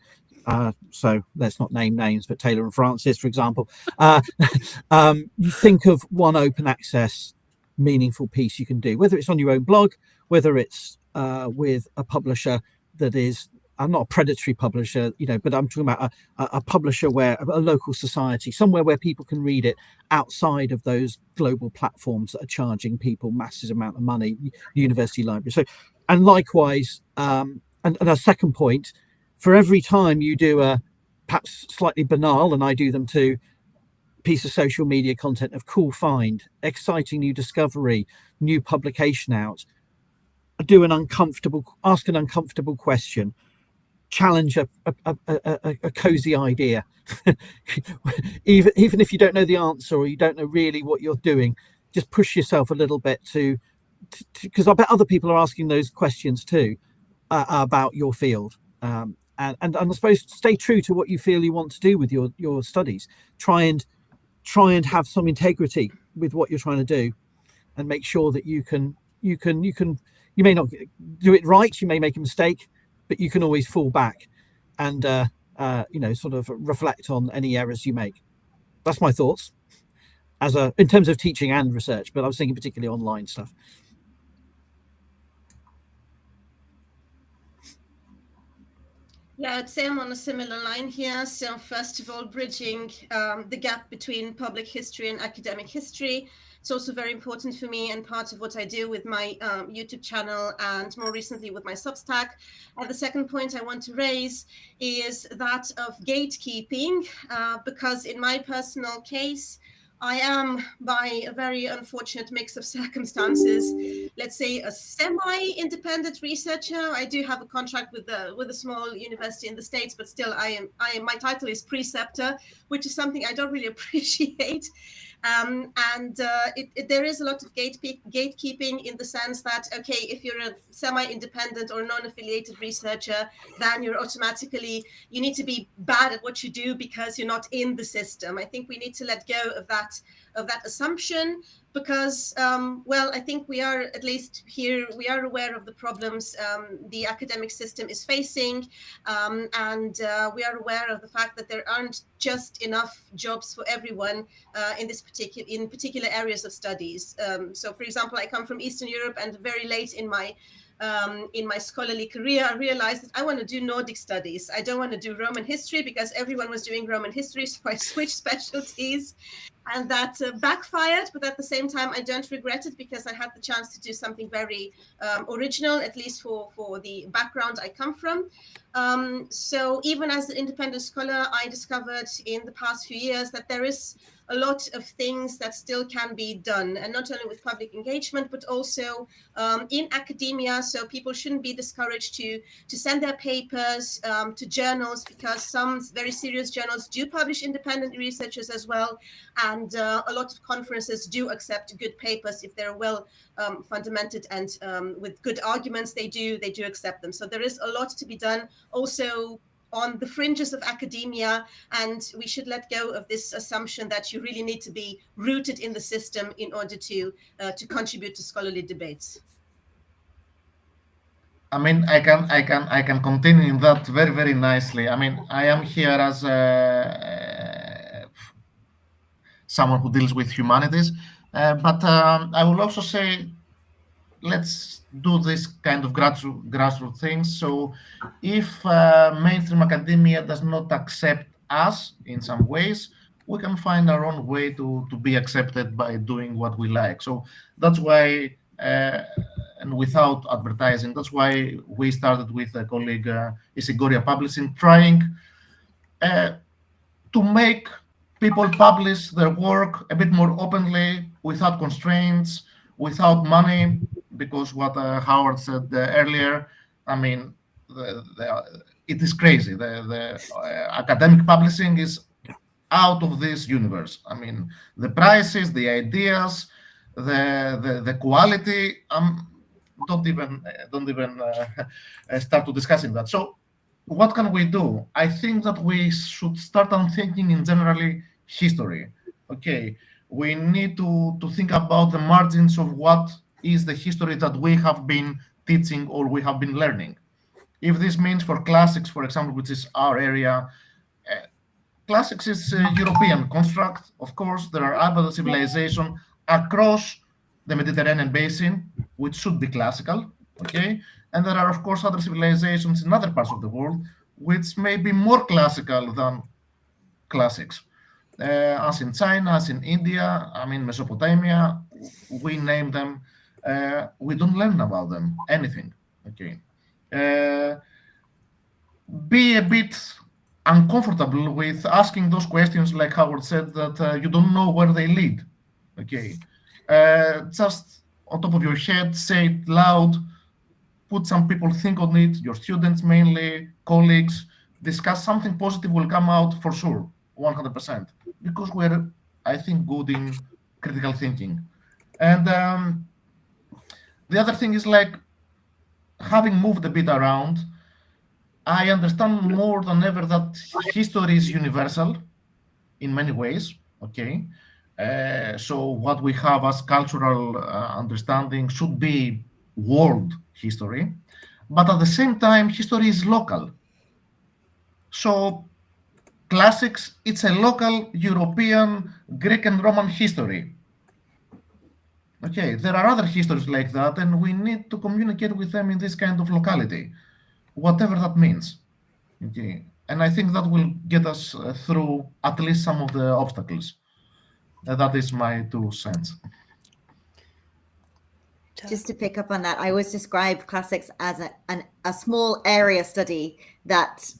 So let's not name names, but Taylor and Francis, for example. You think of one open access meaningful piece you can do, whether it's on your own blog, whether it's with a publisher that is, I'm not a predatory publisher, but I'm talking about a publisher where a local society, somewhere where people can read it outside of those global platforms that are charging people massive amount of money, university libraries. So, and likewise, and a second point, for every time you do a perhaps slightly banal, and I do them too, piece of social media content of cool find, exciting new discovery, new publication out, ask an uncomfortable question, challenge a cozy idea, even if you don't know the answer or you don't know really what you're doing, just push yourself a little bit to because I bet other people are asking those questions too about your field. and I suppose stay true to what you feel you want to do with your studies. Try and have some integrity with what you're trying to do, and make sure that you may not do it right, you may make a mistake, but you can always fall back and sort of reflect on any errors you make. That's my thoughts in terms of teaching and research, but I was thinking particularly online stuff.
Yeah, I'd say I'm on a similar line here. So first of all, bridging the gap between public history and academic history. It's also very important for me and part of what I do with my YouTube channel and more recently with my Substack. And the second point I want to raise is that of gatekeeping, because in my personal case, I am, by a very unfortunate mix of circumstances, let's say a semi-independent researcher. I do have a contract with a small university in the States, but still my title is preceptor, which is something I don't really appreciate. There is a lot of gatekeeping in the sense that, okay, if you're a semi-independent or non-affiliated researcher, then you need to be bad at what you do because you're not in the system. I think we need to let go of that assumption, because I think we are, at least here, we are aware of the problems the academic system is facing, and we are aware of the fact that there aren't just enough jobs for everyone in particular areas of studies. So, for example, I come from Eastern Europe, and very late in my scholarly career, I realized that I want to do Nordic studies. I don't want to do Roman history because everyone was doing Roman history, so I switched specialties. And that backfired, but at the same time, I don't regret it because I had the chance to do something very original, at least for the background I come from. So even as an independent scholar, I discovered in the past few years that there is a lot of things that still can be done, and not only with public engagement, but also in academia. So people shouldn't be discouraged to send their papers to journals, because some very serious journals do publish independent researchers as well. And a lot of conferences do accept good papers if they're well fundamented and with good arguments. They do accept them. So there is a lot to be done also on the fringes of academia, and we should let go of this assumption that you really need to be rooted in the system in order to contribute to scholarly debates.
I mean, I can continue in that very, very nicely. I mean, I am here as someone who deals with humanities, but I will also say, let's do this kind of grassroots things. So if mainstream academia does not accept us in some ways, we can find our own way to be accepted by doing what we like. So that's why, and without advertising, that's why we started with a colleague, Isigoria Publishing, trying to make people publish their work a bit more openly, without constraints, without money, because what Howard said earlier, I mean, it is crazy. The academic publishing is out of this universe. I mean, the prices, the ideas, the quality. Don't even start to discussing that. So, what can we do? I think that we should start on thinking in generally history. Okay, we need to think about the margins of what is the history that we have been teaching or we have been learning. If this means for classics, for example, which is our area, classics is a European construct. Of course, there are other civilizations across the Mediterranean basin, which should be classical, okay? And there are, of course, other civilizations in other parts of the world, which may be more classical than classics. As in China, as in India, I mean, Mesopotamia, we name them. We don't learn about them, anything, okay? Be a bit uncomfortable with asking those questions, like Howard said, that you don't know where they lead, okay? Just on top of your head, say it loud, put some people think on it, your students mainly, colleagues, discuss something positive will come out for sure, 100%, because we're, I think, good in critical thinking. And the other thing is, like, having moved a bit around, I understand more than ever that history is universal in many ways. Okay, so what we have as cultural understanding should be world history, but at the same time, history is local. So classics, it's a local European, Greek and Roman history. Okay, there are other histories like that, and we need to communicate with them in this kind of locality, whatever that means. Okay, and I think that will get us through at least some of the obstacles. That is my 2 cents.
Just to pick up on that, I always describe classics as a small area study that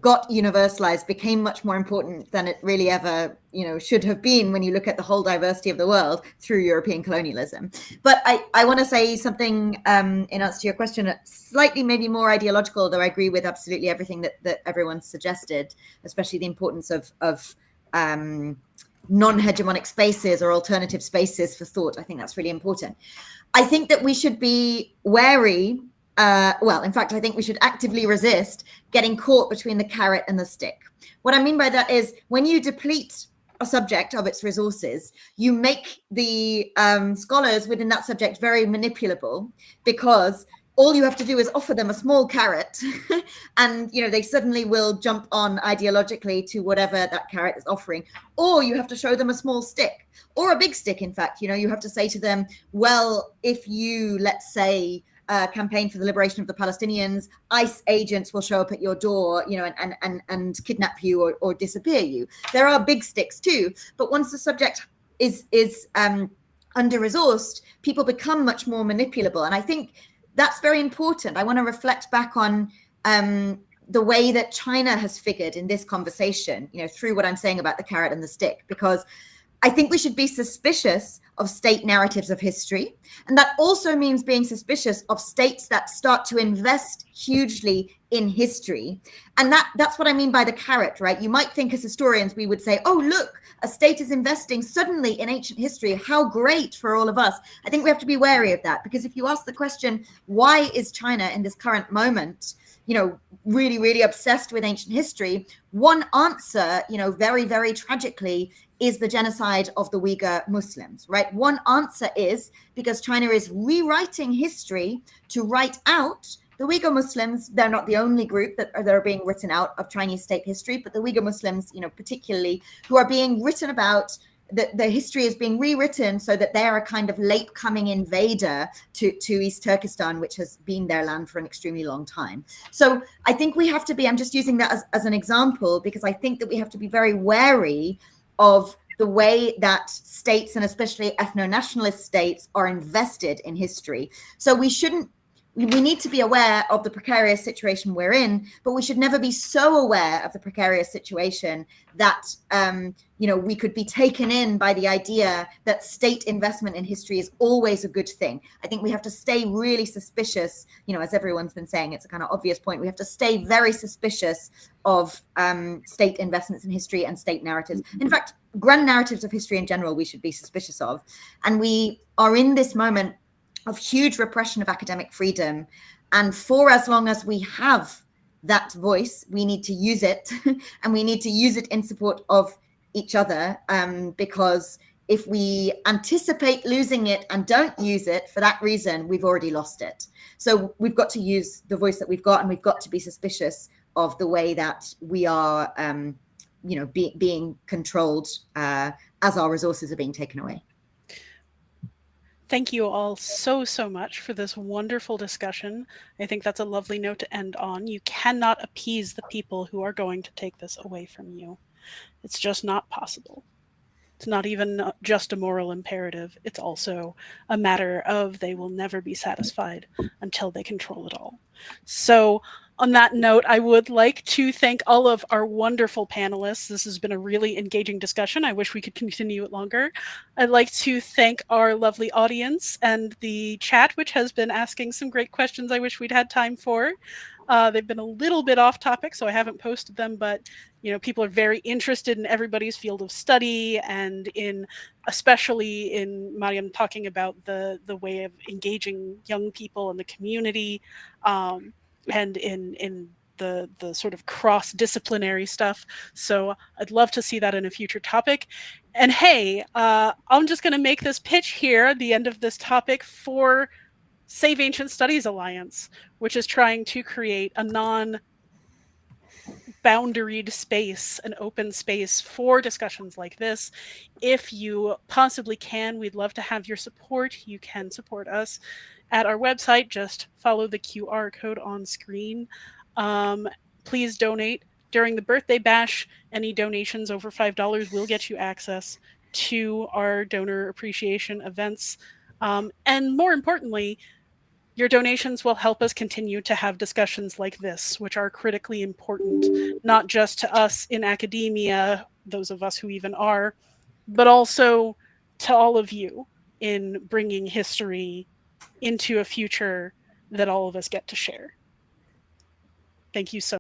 got universalized, became much more important than it really ever should have been when you look at the whole diversity of the world through European colonialism. But I want to say something in answer to your question, slightly maybe more ideological, though I agree with absolutely everything that everyone suggested, especially the importance of non-hegemonic spaces or alternative spaces for thought. I think that's really important. I think that we should be wary. In fact, I think we should actively resist getting caught between the carrot and the stick. What I mean by that is when you deplete a subject of its resources, you make the scholars within that subject very manipulable, because all you have to do is offer them a small carrot and they suddenly will jump on ideologically to whatever that carrot is offering. Or you have to show them a small stick, or a big stick. In fact, you have to say to them, well, if you, let's say, campaign for the liberation of the Palestinians, ICE agents will show up at your door, and kidnap you or disappear you. There are big sticks too, but once the subject is under-resourced, people become much more manipulable. And I think that's very important. I want to reflect back on the way that China has figured in this conversation, through what I'm saying about the carrot and the stick, because I think we should be suspicious of state narratives of history. And that also means being suspicious of states that start to invest hugely in history. And that's what I mean by the carrot, right? You might think as historians, we would say, oh, look, a state is investing suddenly in ancient history. How great for all of us. I think we have to be wary of that, because if you ask the question, why is China in this current moment, really, really obsessed with ancient history? One answer, very, very tragically, is the genocide of the Uyghur Muslims, right? One answer is because China is rewriting history to write out the Uyghur Muslims. They're not the only group that are being written out of Chinese state history, but the Uyghur Muslims, particularly, who are being written about, the history is being rewritten so that they're a kind of late coming invader to East Turkestan, which has been their land for an extremely long time. So I think we have to be, I'm just using that as an example, because I think that we have to be very wary of the way that states, and especially ethno-nationalist states, are invested in history. So we need to be aware of the precarious situation we're in, but we should never be so aware of the precarious situation that we could be taken in by the idea that state investment in history is always a good thing. I think we have to stay really suspicious, as everyone's been saying, it's a kind of obvious point. We have to stay very suspicious of state investments in history and state narratives. In fact, grand narratives of history in general, we should be suspicious of. And we are in this moment of huge repression of academic freedom. And for as long as we have that voice, we need to use it, and we need to use it in support of each other, because if we anticipate losing it and don't use it for that reason, we've already lost it. So we've got to use the voice that we've got, and we've got to be suspicious of the way that we are being controlled as our resources are being taken away.
Thank you all so much for this wonderful discussion. I think that's a lovely note to end on. You cannot appease the people who are going to take this away from you. It's just not possible. It's not even just a moral imperative. It's also a matter of they will never be satisfied until they control it all. So on that note, I would like to thank all of our wonderful panelists. This has been a really engaging discussion. I wish we could continue it longer. I'd like to thank our lovely audience and the chat, which has been asking some great questions I wish we'd had time for. They've been a little bit off topic, so I haven't posted them, but people are very interested in everybody's field of study, and especially in Mariam talking about the way of engaging young people in the community. and in the sort of cross-disciplinary stuff. So I'd love to see that in a future topic. And hey, I'm just going to make this pitch here at the end of this topic for Save Ancient Studies Alliance, which is trying to create a non-boundaried space, an open space for discussions like this. If you possibly can, we'd love to have your support. You can support us at our website. Just follow the QR code on screen. Please donate. During the birthday bash, any donations over $5 will get you access to our donor appreciation events. And more importantly, your donations will help us continue to have discussions like this, which are critically important, not just to us in academia, those of us who even are, but also to all of you in bringing history into a future that all of us get to share. Thank you so much.